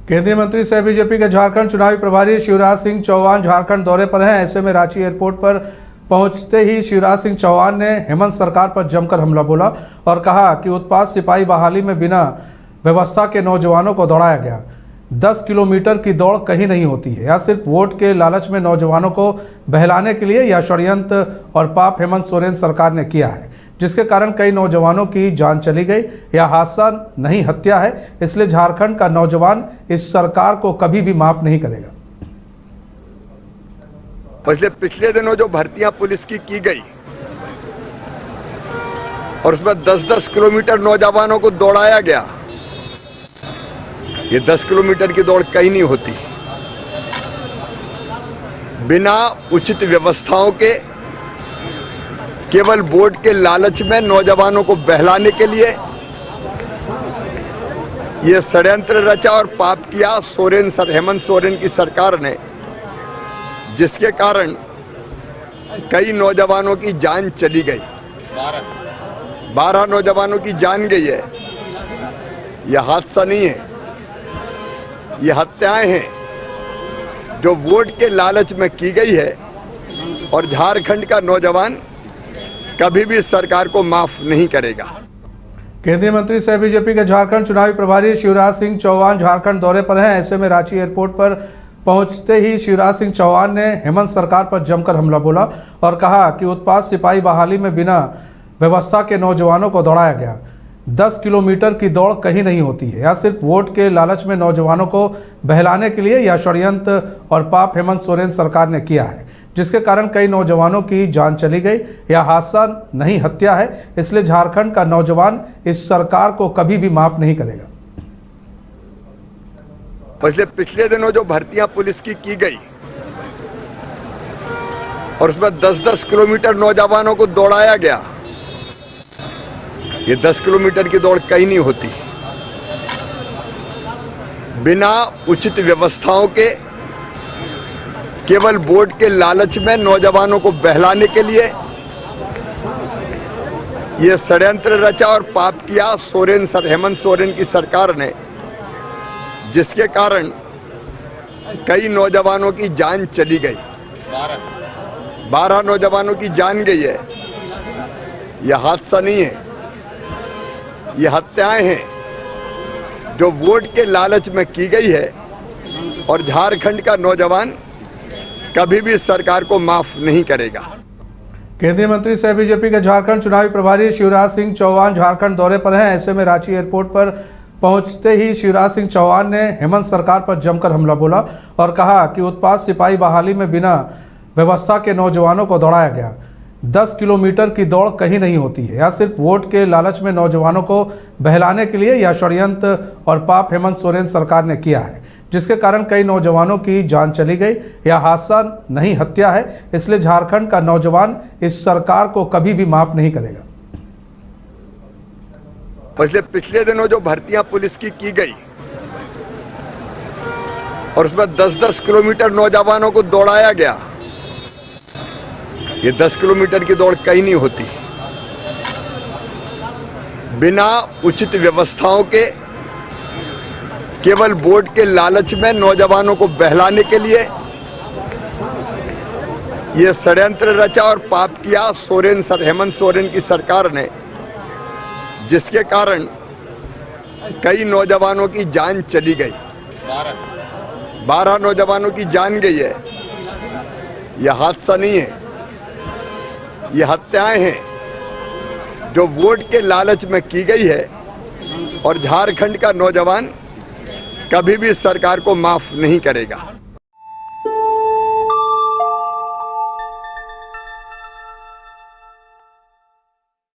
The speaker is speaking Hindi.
केंद्रीय मंत्री सह बीजेपी के झारखंड चुनावी प्रभारी शिवराज सिंह चौहान झारखंड दौरे पर हैं। ऐसे में रांची एयरपोर्ट पर पहुंचते ही शिवराज सिंह चौहान ने हेमंत सरकार पर जमकर हमला बोला और कहा कि उत्पाद सिपाही बहाली में बिना व्यवस्था के नौजवानों को दौड़ाया गया। 10 किलोमीटर की दौड़ कहीं नहीं होती है। यह सिर्फ वोट के लालच में नौजवानों को बहलाने के लिए यह षड्यंत्र और पाप हेमंत सोरेन सरकार ने किया है, जिसके कारण कई नौजवानों की जान चली गई। यह हादसा नहीं हत्या है, इसलिए झारखंड का नौजवान इस सरकार को कभी भी माफ नहीं करेगा। पिछले दिनों जो भर्तियां पुलिस की गई और उसमें 10-10 किलोमीटर नौजवानों को दौड़ाया गया। ये 10 किलोमीटर की दौड़ कहीं नहीं होती। बिना उचित व्यवस्थाओं के केवल वोट के लालच में नौजवानों को बहलाने के लिए यह षड्यंत्र रचा और पाप किया हेमंत सोरेन की सरकार ने, जिसके कारण कई नौजवानों की जान चली गई। 12 नौजवानों की जान गई है। यह हादसा नहीं है, ये हत्याएं हैं जो वोट के लालच में की गई है और झारखंड का नौजवान कभी भी सरकार को माफ नहीं करेगा। केंद्रीय मंत्री सह बीजेपी के झारखंड चुनावी प्रभारी शिवराज सिंह चौहान झारखंड दौरे पर हैं। ऐसे में रांची एयरपोर्ट पर पहुंचते ही शिवराज सिंह चौहान ने हेमंत सरकार पर जमकर हमला बोला और कहा कि उत्पाद सिपाही बहाली में बिना व्यवस्था के नौजवानों को दौड़ाया गया। 10 किलोमीटर की दौड़ कहीं नहीं होती है। यह सिर्फ वोट के लालच में नौजवानों को बहलाने के लिए यह षड्यंत्र और पाप हेमंत सोरेन सरकार ने किया है, जिसके कारण कई नौजवानों की जान चली गई। यह हादसा नहीं हत्या है, इसलिए झारखंड का नौजवान इस सरकार को कभी भी माफ नहीं करेगा। पिछले दिनों जो भर्तियां पुलिस की गई और उसमें 10-10 किलोमीटर नौजवानों को दौड़ाया गया। ये 10 किलोमीटर की दौड़ कहीं नहीं होती। बिना उचित व्यवस्थाओं के केवल वोट के लालच में नौजवानों को बहलाने के लिए यह षड्यंत्र रचा और पाप किया हेमंत सोरेन की सरकार ने, जिसके कारण कई नौजवानों की जान चली गई। 12 नौजवानों की जान गई है। यह हादसा नहीं है, ये हत्याएं हैं जो वोट के लालच में की गई है और झारखंड का नौजवान कभी भी सरकार को माफ नहीं करेगा। केंद्रीय मंत्री सह बीजेपी के झारखंड चुनावी प्रभारी शिवराज सिंह चौहान झारखंड दौरे पर हैं। ऐसे में रांची एयरपोर्ट पर पहुंचते ही शिवराज सिंह चौहान ने हेमंत सरकार पर जमकर हमला बोला और कहा कि उत्पाद सिपाही बहाली में बिना व्यवस्था के नौजवानों को दौड़ाया गया। 10 किलोमीटर की दौड़ कहीं नहीं होती है। यह सिर्फ वोट के लालच में नौजवानों को बहलाने के लिए यह षड्यंत्र और पाप हेमंत सोरेन सरकार ने किया है, जिसके कारण कई नौजवानों की जान चली गई। यह हादसा नहीं हत्या है, इसलिए झारखंड का नौजवान इस सरकार को कभी भी माफ नहीं करेगा। पिछले दिनों जो भर्तियां पुलिस की गई और उसमें 10-10 किलोमीटर नौजवानों को दौड़ाया गया। ये 10 किलोमीटर की दौड़ कहीं नहीं होती। बिना उचित व्यवस्थाओं के केवल वोट के लालच में नौजवानों को बहलाने के लिए यह षड्यंत्र रचा और पाप किया हेमंत सोरेन की सरकार ने, जिसके कारण कई नौजवानों की जान चली गई। 12 नौजवानों की जान गई है। यह हादसा नहीं है, ये हत्याएं हैं जो वोट के लालच में की गई है और झारखंड का नौजवान कभी भी सरकार को माफ नहीं करेगा।